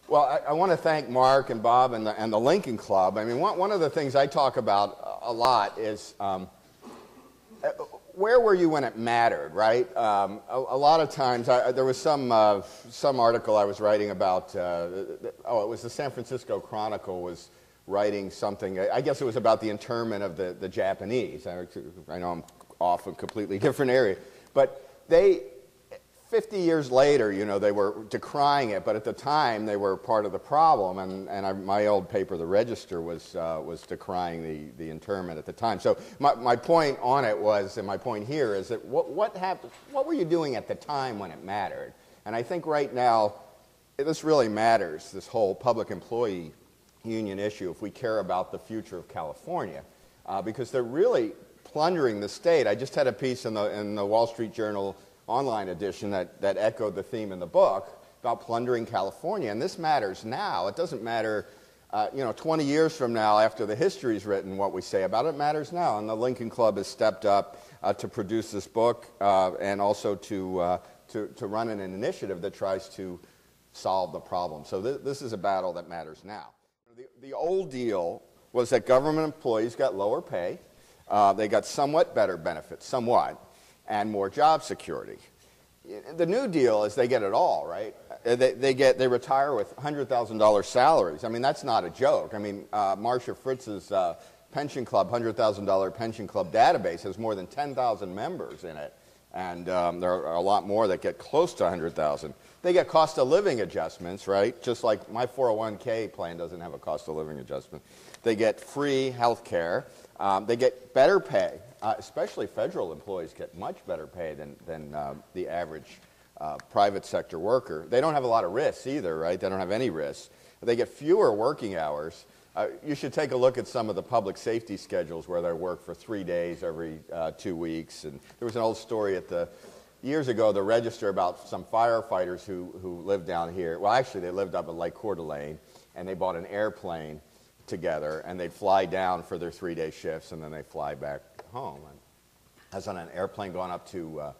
Well, I want to thank Mark and Bob and the Lincoln Club. I mean, one of the things I talk about a lot is where were you when it mattered, right? A lot of times, there was some article I was writing about, it was the San Francisco Chronicle was writing something, I guess it was about the internment of the Japanese. I know I'm off a completely different area, but 50 years later, you know, they were decrying it, but at the time they were part of the problem, and my old paper, The Register, was decrying the internment at the time. So my point on it was, and my point here is that what happened? What were you doing at the time when it mattered? And I think right now, this really matters, this whole public employee union issue, if we care about the future of California, because they're really plundering the state. I just had a piece in the Wall Street Journal online edition that echoed the theme in the book about plundering California, and this matters now. It doesn't matter, 20 years from now after the history's written, what we say about it matters now, and the Lincoln Club has stepped up to produce this book and also to run an initiative that tries to solve the problem. So this is a battle that matters now. The old deal was that government employees got lower pay, they got somewhat better benefits, and more job security. The new deal is they get it all, right? They retire with $100,000 salaries. I mean, that's not a joke. I mean, Marcia Fritz's pension club, $100,000 pension club database has more than 10,000 members in it, and there are a lot more that get close to 100,000. They get cost of living adjustments, right? Just like my 401k plan doesn't have a cost of living adjustment. They get free health care. They get better pay. Especially federal employees get much better pay than the average private sector worker. They don't have a lot of risks either, right? They don't have any risks. They get fewer working hours. You should take a look at some of the public safety schedules where they work for 3 days every 2 weeks. And there was an old story years ago, the Register, about some firefighters who lived down here. Well, actually, they lived up at Lake Coeur d'Alene, and they bought an airplane together, and they'd fly down for their 3-day shifts, and then they fly back home. And I was on an airplane going up to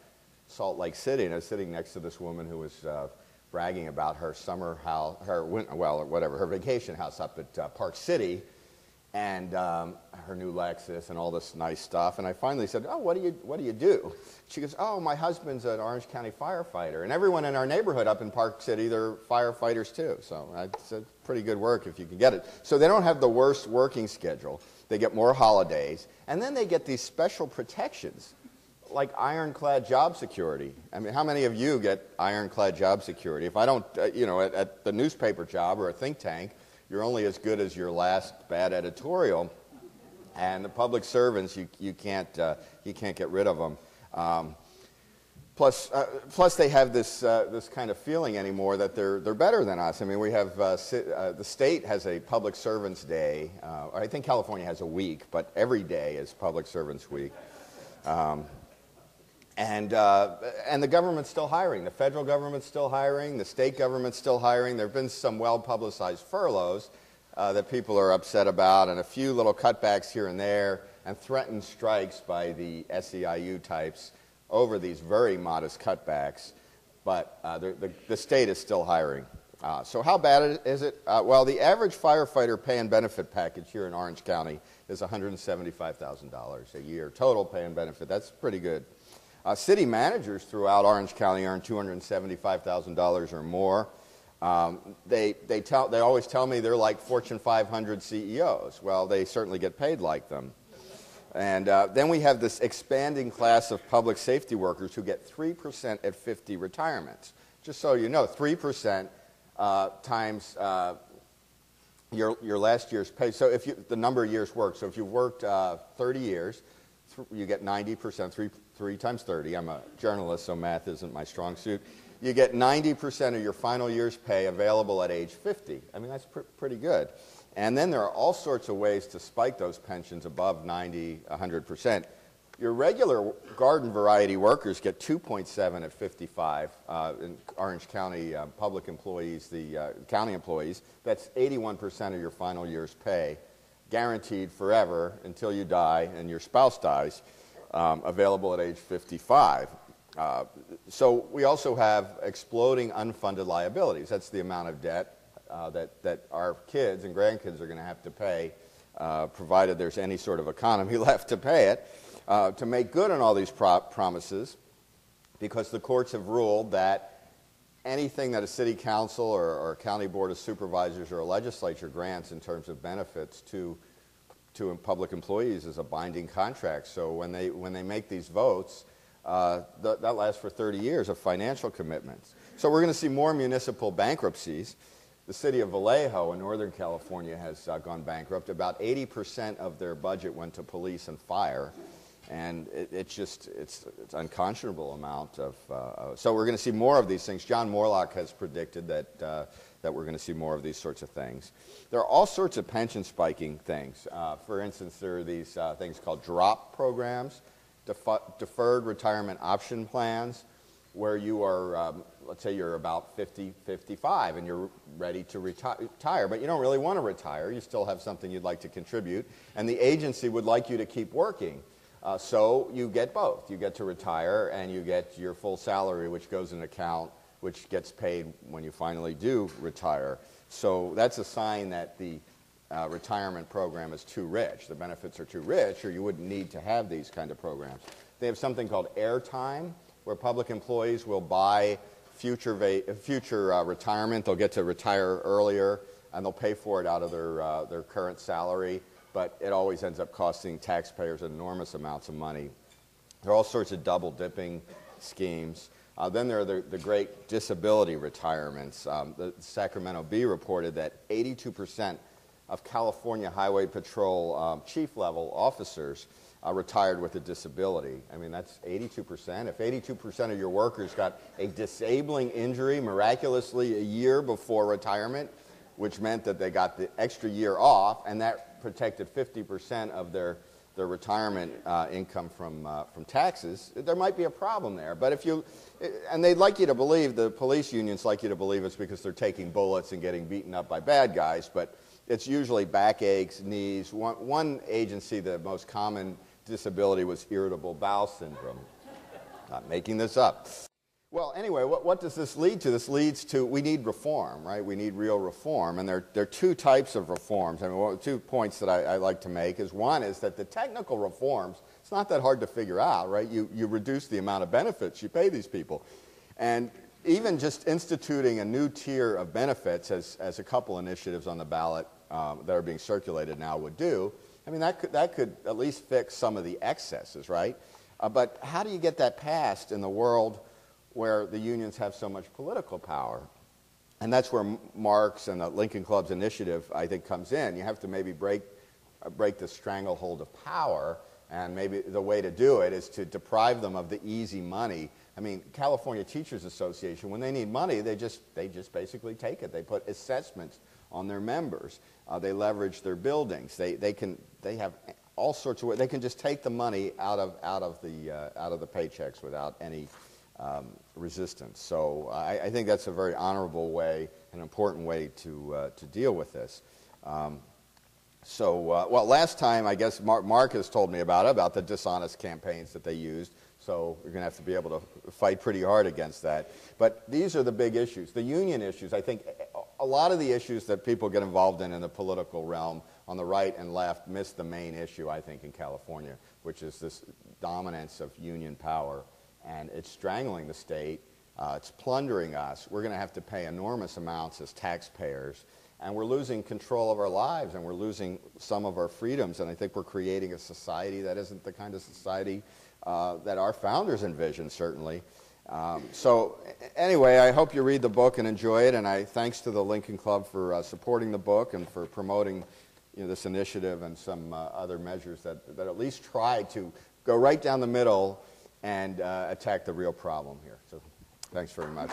Salt Lake City, and I was sitting next to this woman who was bragging about her summer house, her vacation house up at Park City, and her new Lexus and all this nice stuff. And I finally said, "Oh, what do you do?" She goes, "Oh, my husband's an Orange County firefighter, and everyone in our neighborhood up in Park City, they're firefighters too." So I said, "Pretty good work if you can get it." So they don't have the worst working schedule. They get more holidays, and then they get these special protections, like ironclad job security. I mean, how many of you get ironclad job security? If I don't, at the newspaper job or a think tank, you're only as good as your last bad editorial, and the public servants, you can't get rid of them. Plus, they have this kind of feeling anymore that they're better than us. I mean, we have the state has a Public Servants Day. I think California has a week, but every day is Public Servants Week. And the government's still hiring. The federal government's still hiring. The state government's still hiring. There have been some well-publicized furloughs that people are upset about, and a few little cutbacks here and there, and threatened strikes by the SEIU types over these very modest cutbacks. But the state is still hiring. So how bad is it? Well, the average firefighter pay and benefit package here in Orange County is $175,000 a year. Total pay and benefit. That's pretty good. City managers throughout Orange County earn $275,000 or more. They always tell me they're like Fortune 500 CEOs. Well, they certainly get paid like them. And then we have this expanding class of public safety workers who get 3% at 50 retirements. Just so you know, 3% times your last year's pay. So if the number of years worked. So if you've worked 30 years, you get 90%, 3 times 30. I'm a journalist, so math isn't my strong suit. You get 90% of your final year's pay available at age 50. I mean, that's pretty good. And then there are all sorts of ways to spike those pensions above 90, 100%. Your regular garden variety workers get 2.7 at 55 in Orange County public employees, the county employees. That's 81% of your final year's pay, guaranteed forever until you die and your spouse dies, available at age 55. So we also have exploding unfunded liabilities. That's the amount of debt that our kids and grandkids are going to have to pay, provided there's any sort of economy left to pay it, to make good on all these promises, because the courts have ruled that anything that a city council or a county board of supervisors or a legislature grants in terms of benefits to public employees is a binding contract. So when they make these votes, that lasts for 30 years of financial commitments. So we're going to see more municipal bankruptcies. The city of Vallejo in Northern California has gone bankrupt. About 80% of their budget went to police and fire. And it's an unconscionable amount of, so we're going to see more of these things. John Morlock has predicted that we're going to see more of these sorts of things. There are all sorts of pension spiking things. For instance, there are these things called DROP programs, deferred retirement option plans, where you are, let's say you're about 50, 55, and you're ready to retire, but you don't really want to retire. You still have something you'd like to contribute, and the agency would like you to keep working. So you get both. You get to retire, and you get your full salary, which goes in an account, which gets paid when you finally do retire. So that's a sign that the retirement program is too rich. The benefits are too rich, or you wouldn't need to have these kind of programs. They have something called airtime, where public employees will buy future retirement. They'll get to retire earlier, and they'll pay for it out of their current salary. But it always ends up costing taxpayers enormous amounts of money. There are all sorts of double-dipping schemes. Then there are the great disability retirements. The Sacramento Bee reported that 82% of California Highway Patrol chief-level officers retired with a disability. I mean, that's 82%. If 82% of your workers got a disabling injury miraculously a year before retirement, which meant that they got the extra year off, and that protected 50% of their retirement income from taxes, there might be a problem there. But if you, and they'd like you to believe, the police unions like you to believe it's because they're taking bullets and getting beaten up by bad guys, but it's usually backaches, knees. One agency, the most common disability was irritable bowel syndrome. Not making this up. Well, anyway, what does this lead to? This leads to, we need reform, right? We need real reform, and there are two types of reforms. I mean, 2 points that I like to make is, one is that the technical reforms, it's not that hard to figure out, right? You reduce the amount of benefits you pay these people. And even just instituting a new tier of benefits, as a couple initiatives on the ballot that are being circulated now would do, I mean, that could at least fix some of the excesses, right? But how do you get that passed in the world where the unions have so much political power? And that's where Marx and the Lincoln Club's initiative, I think, comes in. You have to maybe break the stranglehold of power, and maybe the way to do it is to deprive them of the easy money. I mean, California Teachers Association, when they need money, they just basically take it. They put assessments on their members. They leverage their buildings. They have all sorts of ways. They can just take the money out of the paychecks without any resistance. So I think that's a very honorable way, an important way to deal with this. Well, last time, I guess Mark has told me about the dishonest campaigns that they used. So you're going to have to be able to fight pretty hard against that. But these are the big issues. The union issues, I think a lot of the issues that people get involved in the political realm on the right and left miss the main issue, I think, in California, which is this dominance of union power. And it's strangling the state. It's plundering us. We're going to have to pay enormous amounts as taxpayers. And we're losing control of our lives, and we're losing some of our freedoms. And I think we're creating a society that isn't the kind of society that our founders envisioned, certainly. So anyway, I hope you read the book and enjoy it. And thanks to the Lincoln Club for supporting the book and for promoting this initiative and some other measures that at least try to go right down the middle and attack the real problem here. So thanks very much.